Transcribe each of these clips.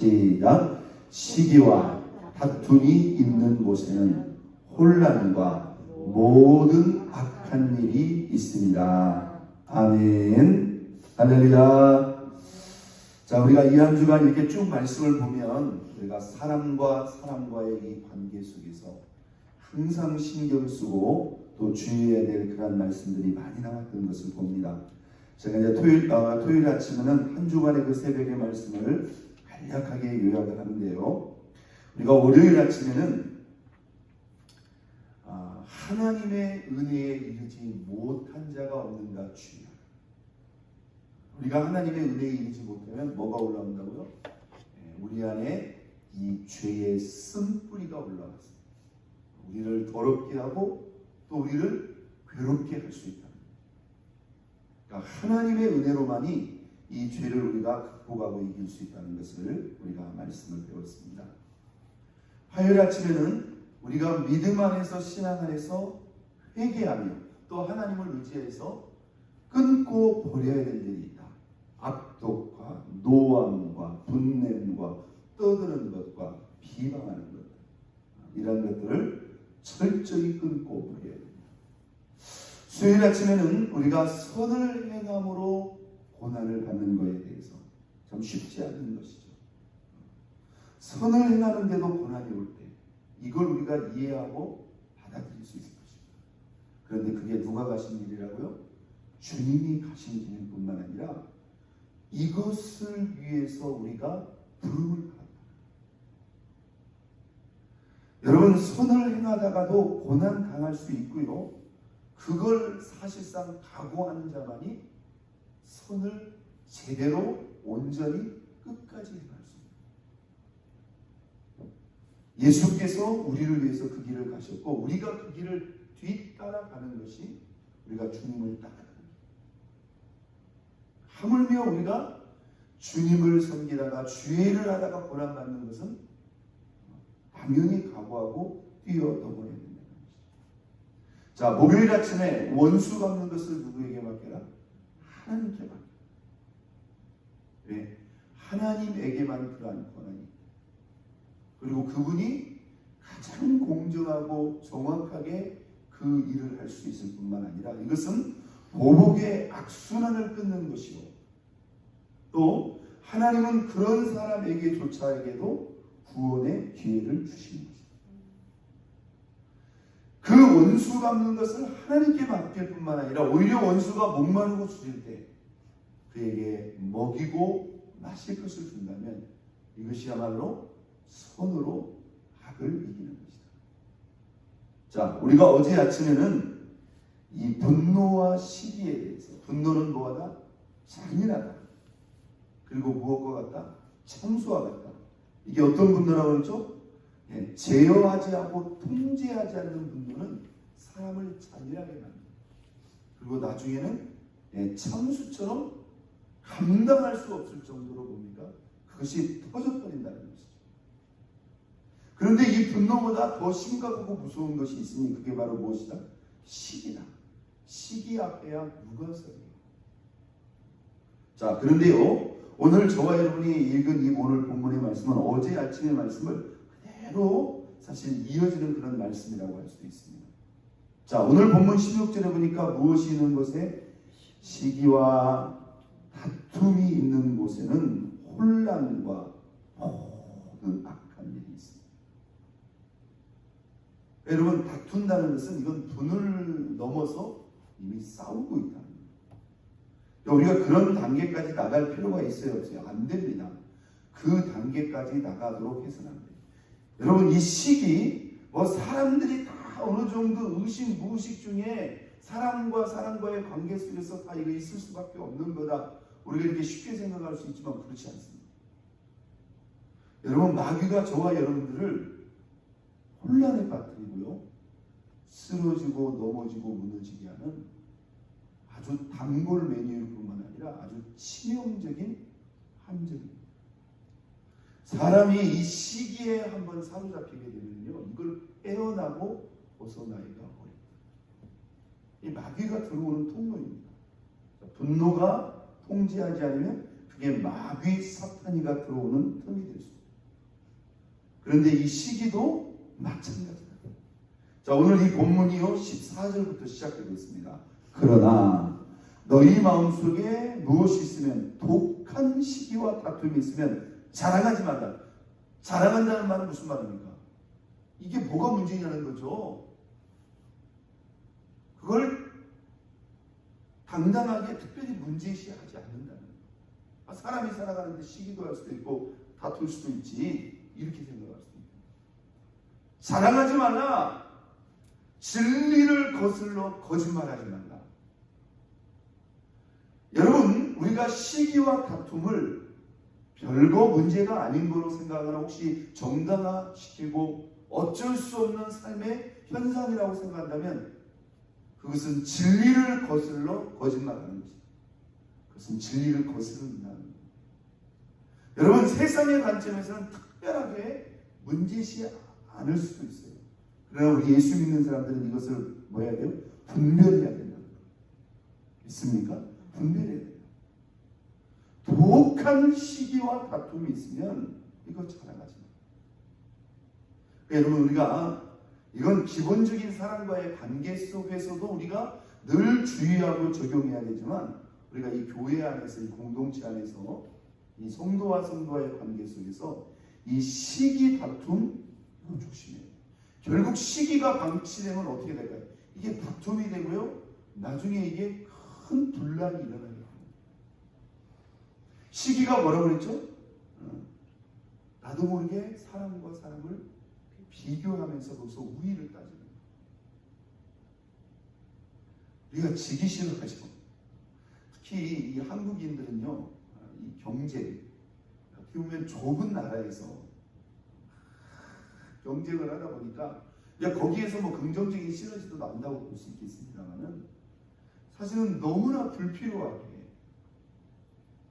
시작. 시기와 다툼이 있는 곳에는 혼란과 모든 악한 일이 있습니다. 아멘. 할렐루야. 자, 우리가 이 한 주간 이렇게 쭉 말씀을 보면 우리가 사람과 사람과의 이 관계 속에서 항상 신경 쓰고 또 주의해야 될 그런 말씀들이 많이 나왔던 것을 봅니다. 제가 이제 토요일 아침에는 한 주간의 그 새벽의 말씀을 간략하게 요약을 하는데요. 우리가 월요일 아침에는 하나님의 은혜에 이르지 못한 자가 없는가 주여. 우리가 하나님의 은혜에 이르지 못하면 뭐가 올라온다고요? 우리 안에 이 죄의 쓴뿌리가 올라왔습니다. 우리를 더럽게 하고 또 우리를 괴롭게 할 수 있다. 그러니까 하나님의 은혜로만이 이 죄를 우리가 극복하고 이길 수 있다는 것을 우리가 말씀을 배웠습니다. 화요일 아침에는 우리가 믿음 안에서 신앙 안에서 회개하며 또 하나님을 의지해서 끊고 버려야 될 일이 있다. 악독과 노함과 분냄과 떠드는 것과 비방하는 것, 이런 것들을 철저히 끊고 버려야 됩니다. 수요일 아침에는 우리가 선을 행함으로 고난을 받는 것에 대해서 참 쉽지 않은 것이죠. 선을 행하는데도 고난이 올 때 이걸 우리가 이해하고 받아들일 수 있을 것입니다. 그런데 그게 누가 가신 일이라고요? 주님이 가신 길뿐만 아니라 이것을 위해서 우리가 부름을 받았다. 여러분, 선을 행하다가도 고난 당할 수 있고요. 그걸 사실상 각오하는 자만이 선을 제대로 온전히 끝까지 행할 수 있습니다. 예수께서 우리를 위해서 그 길을 가셨고 우리가 그 길을 뒤따라가는 것이 우리가 주님을 따라가는 길. 하물며 우리가 주님을 섬기다가 죄를 하다가 고난받는 것은 당연히 각오하고 뛰어넘어야 된다는 것이죠. 자, 목요일 아침에 원수 갚는 것을 누구에게 맡겨라? 하나님께 맡겨라. 왜? 하나님에게만 그러한 권한이 있다. 그리고 그분이 가장 공정하고 정확하게 그 일을 할 수 있을 뿐만 아니라 이것은 보복의 악순환을 끊는 것이고 또 하나님은 그런 사람에게조차에게도 구원의 기회를 주시는 것입니다. 그 원수 갚는 것을 하나님께 맡길 뿐만 아니라 오히려 원수가 목마르고 줄일 때 그에게 먹이고 마실 것을 준다면 이것이야말로 선으로 악을 이기는 것이다. 자, 우리가 어제 아침에는 이 분노와 시기에 대해서, 분노는 뭐하다? 잔인하다. 그리고 무엇과 같다? 참수와 같다. 이게 어떤 분노라고 그러죠? 제어하지 않고 통제하지 않는 분노는 사람을 잔인하게 만듭니다. 그리고 나중에는 참수처럼 감당할 수 없을 정도로 뭡니까? 그것이 터져버린다는 것이죠. 그런데 이 분노보다 더 심각하고 무서운 것이 있으니 그게 바로 무엇이다? 시기다. 시기 앞에야 누가 서요? 자, 그런데요, 오늘 저와 여러분이 읽은 이 오늘 본문의 말씀은 어제 아침의 말씀을 그대로 사실 이어지는 그런 말씀이라고 할 수도 있습니다. 자, 오늘 본문 16절에 보니까 무엇이 있는 곳에? 시기와 다툼이 있는 곳에는 혼란과 모든 악한 일이 있습니다. 여러분, 다툰다는 것은 이건 분을 넘어서 이미 싸우고 있다는 거예요. 우리가 그런 단계까지 나갈 필요가 있어요, 없어요? 안 됩니다. 그 단계까지 나가도록 해서는 안 돼요. 여러분, 이 시기, 사람들이 다 어느 정도 의식, 무의식 중에 사람과 사람과의 관계 속에서 다 이거 있을 수밖에 없는 거다. 우리가 이렇게 쉽게 생각할 수 있지만 그렇지 않습니다. 여러분, 마귀가 저와 여러분들을 혼란에 빠뜨리고요, 쓰러지고 넘어지고 무너지게 하는 아주 단골 메뉴일 뿐만 아니라 아주 치명적인 함정입니다. 사람이 이 시기에 한번 사로잡히게 되면요, 이걸 빼어나고 벗어나기가 어렵다. 이 마귀가 들어오는 통로입니다. 분노가 통제하지 않으면 그게 마귀 사탄이가 들어오는 틈이 될 수 있어요. 그런데 이 시기도 마찬가지다. 자, 오늘 이 본문이요 14절부터 시작되고 있습니다. 그러나 너희 마음속에 무엇이 있으면, 독한 시기와 다툼이 있으면 자랑하지 말라. 자랑한다는 말은 무슨 말입니까? 이게 뭐가 문제냐는 거죠. 그걸 당당하게 특별히 문제시하지 않는다는 거예요. 사람이 살아가는데 시기도 할 수도 있고 다툴 수도 있지, 이렇게 생각할 수도 있고. 자랑하지 말라. 진리를 거슬러 거짓말하지 말라. 여러분, 우리가 시기와 다툼을 별거 문제가 아닌 거로 생각하거나 혹시 정당화시키고 어쩔 수 없는 삶의 현상이라고 생각한다면 그것은 진리를 거슬러 거짓말하는 것입니다. 그것은 진리를 거스른다는 거예요. 여러분, 세상의 관점에서는 특별하게 문제시 않을 수도 있어요. 그러나 우리 예수 믿는 사람들은 이것을 뭐 해야 돼요? 분별해야 된다는 거예요. 있습니까? 분별해야 돼요. 독한 시기와 다툼이 있으면 이거 자랑하지 마. 여러분, 우리가 이건 기본적인 사람과의 관계 속에서도 우리가 늘 주의하고 적용해야 되지만, 우리가 이 교회 안에서, 이 공동체 안에서 이 성도와 성도와의 관계 속에서 이 시기 다툼 이거 조심해요. 결국 시기가 방치되면 어떻게 될까요? 이게 다툼이 되고요, 나중에 이게 큰 분란이 일어나게 됩니다. 시기가 뭐라고 그랬죠? 나도 모르게 사람과 사람을 비교하면서 거기서 우위를 따지는 거예요. 우리가 지기 싫어하죠. 특히 이 한국인들은요, 이 경제, 어떻게 보면 좁은 나라에서 경쟁을 하다 보니까 거기에서 뭐 긍정적인 시너지도 난다고 볼 수 있겠습니다만은, 사실은 너무나 불필요하게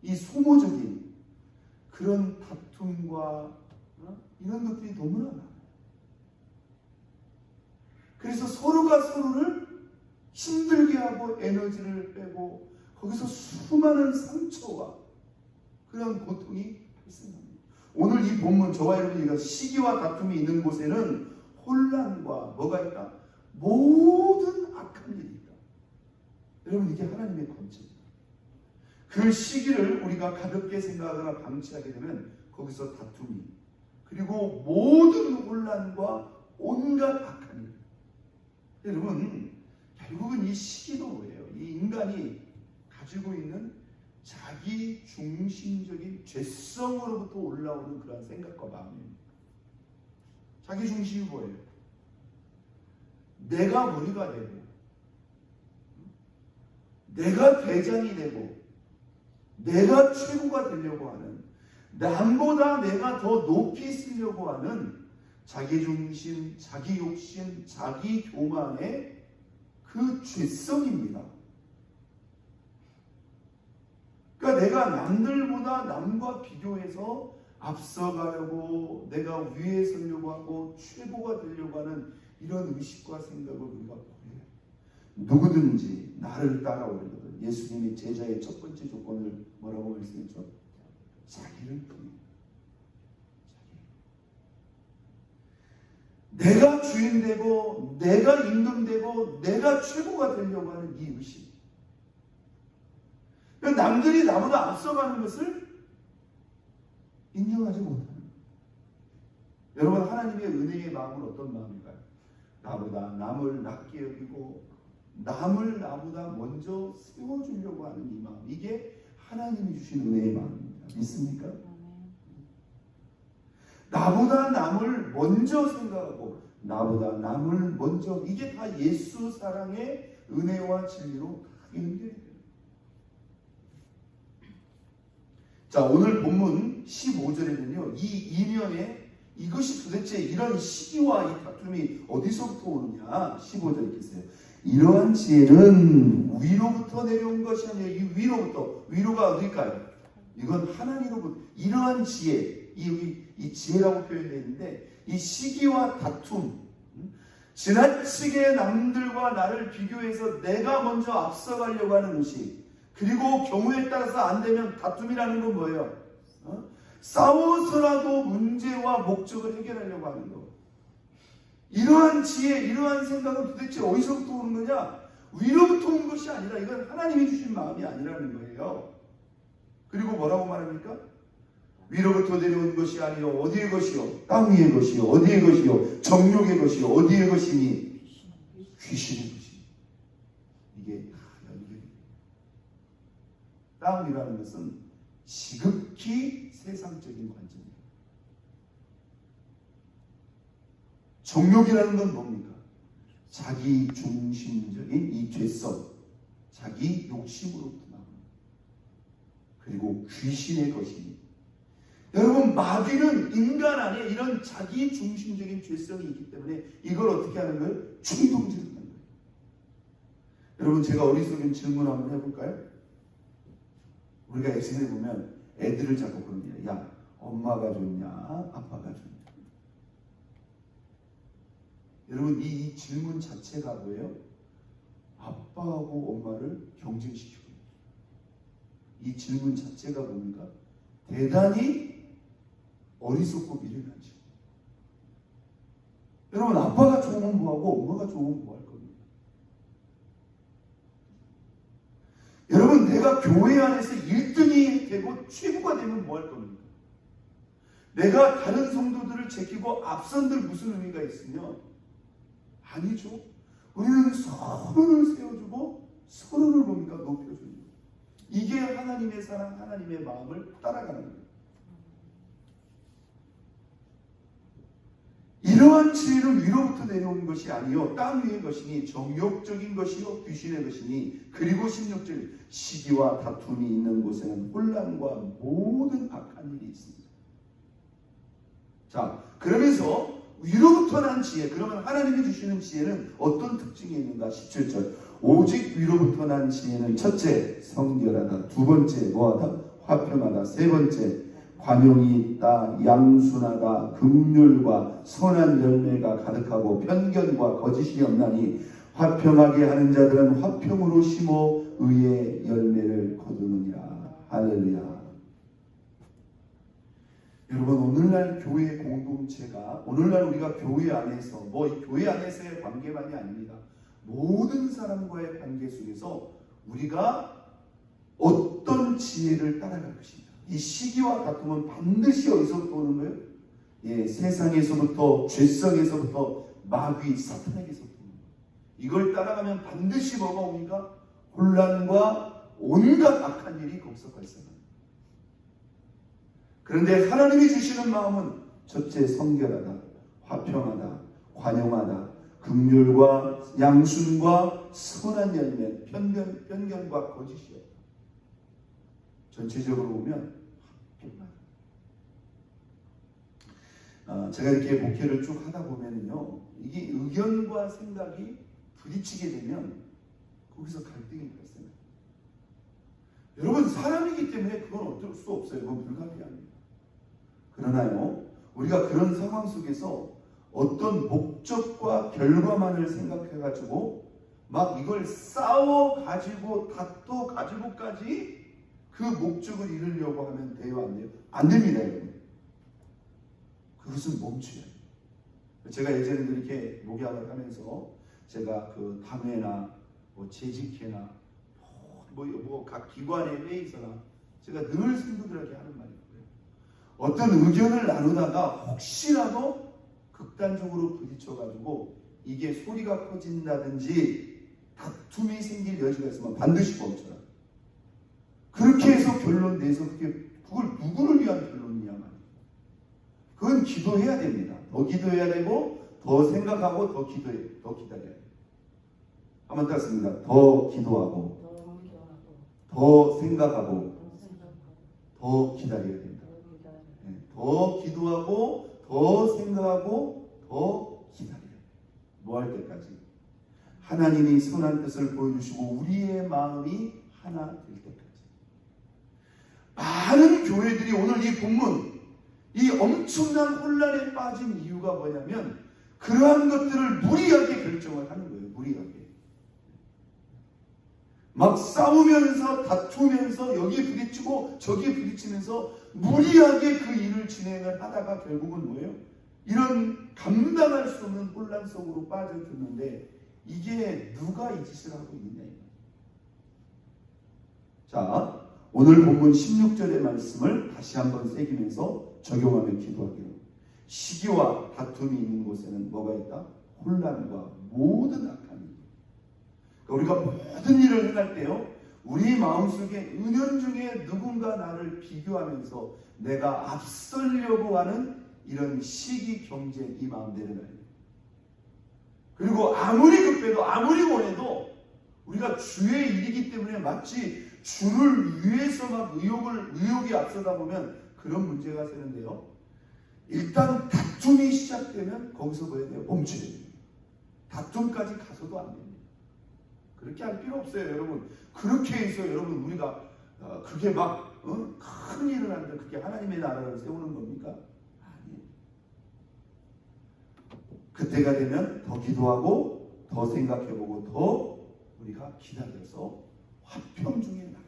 이 소모적인 그런 다툼과 이런 것들이 너무나 많아요. 그래서 서로가 서로를 힘들게 하고 에너지를 빼고 거기서 수많은 상처와 그런 고통이 발생합니다. 오늘 이 본문, 저와 여러분이 시기와 다툼이 있는 곳에는 혼란과 뭐가 있다? 모든 악한 일이 있다. 여러분, 이게 하나님의 권체입니다. 그 시기를 우리가 가볍게 생각하거나 방치하게 되면 거기서 다툼이, 그리고 모든 혼란과 온갖 악한 일. 여러분, 결국은 이 시기도 뭐예요? 이 인간이 가지고 있는 자기 중심적인 죄성으로부터 올라오는 그런 생각과 마음입니다. 자기 중심이 뭐예요? 내가 머리가 되고, 내가 대장이 되고, 내가 최고가 되려고 하는, 남보다 내가 더 높이 쓰려고 하는 자기 중심, 자기 욕심, 자기 교만의 그 죄성입니다. 그러니까 내가 남들보다, 남과 비교해서 앞서가려고, 내가 위에 서려고 하고 최고가 되려고 하는 이런 의식과 생각을 우리가 버려요. 누구든지 나를 따라오려거든. 예수님이 제자의 첫 번째 조건을 뭐라고 말씀했죠? 자기를 부인해. 내가 주인 되고, 내가 임금되고, 내가 최고가 되려고 하는 이 의식. 남들이 나보다 앞서가는 것을 인정하지 못하는 거예요. 여러분, 하나님의 은혜의 마음은 어떤 마음인가요? 나보다 남을 낮게 여기고 남을 나보다 먼저 세워주려고 하는 이 마음, 이게 하나님이 주신 은혜의 마음입니다. 믿습니까? 나보다 남을 먼저 생각하고 나보다 남을 먼저, 이게 다 예수 사랑의 은혜와 진리로 다 연결이 돼요. 자, 오늘 본문 15절에는요, 이 이면에 이것이 도대체 이런 시기와 이 다툼이 어디서부터 오느냐, 15절 이렇게 있어요. 이러한 지혜는 위로부터 내려온 것이 아니라, 이 위로부터, 위로가 어딜까요? 이건 하나님으로부터. 이러한 지혜, 이 지혜라고 표현되어 있는데, 이 시기와 다툼, 지나치게 남들과 나를 비교해서 내가 먼저 앞서가려고 하는 의식, 그리고 경우에 따라서 안 되면 다툼이라는 건 뭐예요? 싸워서라도 문제와 목적을 해결하려고 하는 거. 이러한 지혜, 이러한 생각은 도대체 어디서부터 오는 거냐? 위로부터 온 것이 아니라 이건 하나님이 주신 마음이 아니라는 거예요. 그리고 뭐라고 말합니까? 위로부터 내려온 것이 아니요 어디의 것이요? 땅 위의 것이요 어디의 것이요? 정욕의 것이요 어디의 것이니? 귀신의 것이니. 이게 연결이. 땅이라는 것은 지극히 세상적인 관점이에요. 정욕이라는 건 뭡니까? 자기 중심적인 이 죄성, 자기 욕심으로부터 나오는. 그리고 귀신의 것이니. 여러분, 마귀는 인간 안에 이런 자기 중심적인 죄성이 있기 때문에 이걸 어떻게 하는 거예요? 충동질을 하는 거예요. 여러분, 제가 어리석은 질문 한번 해볼까요? 우리가 예전에 보면 애들을 자꾸 그럽니다. 야, 엄마가 좋냐? 아빠가 좋냐? 여러분, 이 질문 자체가 뭐예요? 아빠하고 엄마를 경쟁시키고 있어요. 이 질문 자체가 뭡니까? 대단히 어리석고 미련한 질문. 여러분, 아빠가 좋으면 뭐하고 엄마가 좋으면 뭐할 겁니까? 여러분, 내가 교회 안에서 1등이 되고 최고가 되면 뭐할 겁니까? 내가 다른 성도들을 제끼고 앞선들 무슨 의미가 있으며? 아니죠. 우리는 서로를 세워주고 서로를 뭡니까? 높여주는 거예요. 이게 하나님의 사랑, 하나님의 마음을 따라가는 거예요. 이러한 지혜는 위로부터 내려온 것이 아니요 땅 위의 것이니 정욕적인 것이요 귀신의 것이니 그리고 16절 시기와 다툼이 있는 곳에는 혼란과 모든 악한 일이 있습니다. 자, 그러면서 위로부터 난 지혜, 그러면 하나님이 주시는 지혜는 어떤 특징이 있는가? 17절 오직 위로부터 난 지혜는 첫째 성결하다, 두 번째 뭐하다? 화평하다, 세 번째 관용이 있다, 양순하다, 긍휼과 선한 열매가 가득하고 편견과 거짓이 없나니 화평하게 하는 자들은 화평으로 심어 의의 열매를 거두느니라. 할렐루야. 여러분, 오늘날 교회 공동체가, 오늘날 우리가 교회 안에서, 이 교회 안에서의 관계만이 아닙니다. 모든 사람과의 관계 속에서 우리가 어떤 지혜를 따라갈 것인가. 이 시기와 다툼은 반드시 어디서부터 오는 거예요? 예, 세상에서부터, 죄성에서부터, 마귀, 사탄에게서부터 오는 거예요. 이걸 따라가면 반드시 뭐가 옵니까? 혼란과 온갖 악한 일이 거기서 발생합니다. 그런데 하나님이 주시는 마음은 첫째 성결하다, 화평하다, 관용하다, 긍휼과 양순과 선한 열매, 편견과 거짓이 없다. 전체적으로 보면 제가 이렇게 목회를 쭉 하다 보면요, 이게 의견과 생각이 부딪히게 되면 거기서 갈등이 발생해요. 여러분, 사람이기 때문에 그건 어쩔 수 없어요. 그건 불가피합니다. 그러나요, 우리가 그런 상황 속에서 어떤 목적과 결과만을 생각해가지고 막 이걸 싸워가지고 다퉈가지고까지 그 목적을 이루려고 하면 돼요, 안 돼요? 안 됩니다, 여러분. 그것은 멈춰야 돼요. 제가 예전에도 이렇게 목양을 하면서 제가 그 당회나 재직회나 각 기관의 회의서나 제가 늘 성도들에게 하는 말이 있고요. 어떤 의견을 나누다가 혹시라도 극단적으로 부딪혀가지고 이게 소리가 커진다든지 다툼이 생길 여지가 있으면 반드시 멈춰라. 그렇게 해서 결론 내서 그걸 누구를 위한 결론이냐 말이에요. 그건 기도해야 됩니다. 더 기도해야 되고 더 생각하고 더 기다려야 돼요. 한번 따습니다. 더 기도하고 더 생각하고 더 기다려야 됩니다. 네, 더 기도하고 더 생각하고 더 기다려야 돼요. 뭐 할 때까지? 하나님이 선한 뜻을 보여주시고 우리의 마음이 하나 될 때까지. 많은 교회들이 오늘 이 본문, 이 엄청난 혼란에 빠진 이유가 뭐냐면 그러한 것들을 무리하게 결정을 하는 거예요. 무리하게. 막 싸우면서 다투면서 여기에 부딪히고 저기에 부딪히면서 무리하게 그 일을 진행을 하다가 결국은 뭐예요? 이런 감당할 수 없는 혼란 속으로 빠져들는데 이게 누가 이 짓을 하고 있냐. 자, 오늘 본문 16절의 말씀을 다시 한번 새기면서 적용하며 기도하기로. 시기와 다툼이 있는 곳에는 뭐가 있다? 혼란과 모든 악함이 있다. 그러니까 우리가 모든 일을 행할 때요, 우리 마음속에 은연중에 누군가 나를 비교하면서 내가 앞서려고 하는 이런 시기, 경쟁, 이 마음대로 나요. 그리고 아무리 급해도 아무리 원해도 우리가 주의 일이기 때문에 마치 주를 위해서 막 의욕이 앞서다 보면 그런 문제가 생기는데요. 일단 다툼이 시작되면 거기서 뭐해야 돼요? 멈춰야 돼요. 다툼까지 가서도 안 됩니다. 그렇게 할 필요 없어요, 여러분. 그렇게 해서 여러분 우리가 그게 막 큰 일을 하는데 그게 하나님의 나라를 세우는 겁니까? 아니에요. 그때가 되면 더 기도하고 더 생각해보고 더 우리가 기다려서 화평 중에 나가요.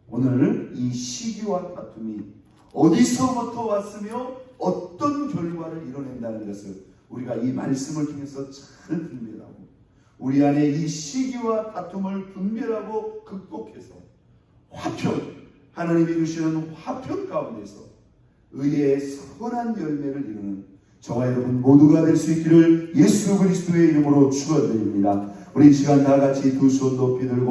오늘 이 시기와 다툼이 어디서부터 왔으며 어떤 결과를 이뤄낸다는 것을 우리가 이 말씀을 통해서 잘 분별하고 우리 안에 이 시기와 다툼을 분별하고 극복해서 화평, 하나님이 주시는 화평 가운데서 의의 선한 열매를 이루는 저와 여러분 모두가 될 수 있기를 예수 그리스도의 이름으로 축원드립니다. 우리 시간 다 같이 두 손 높이 들고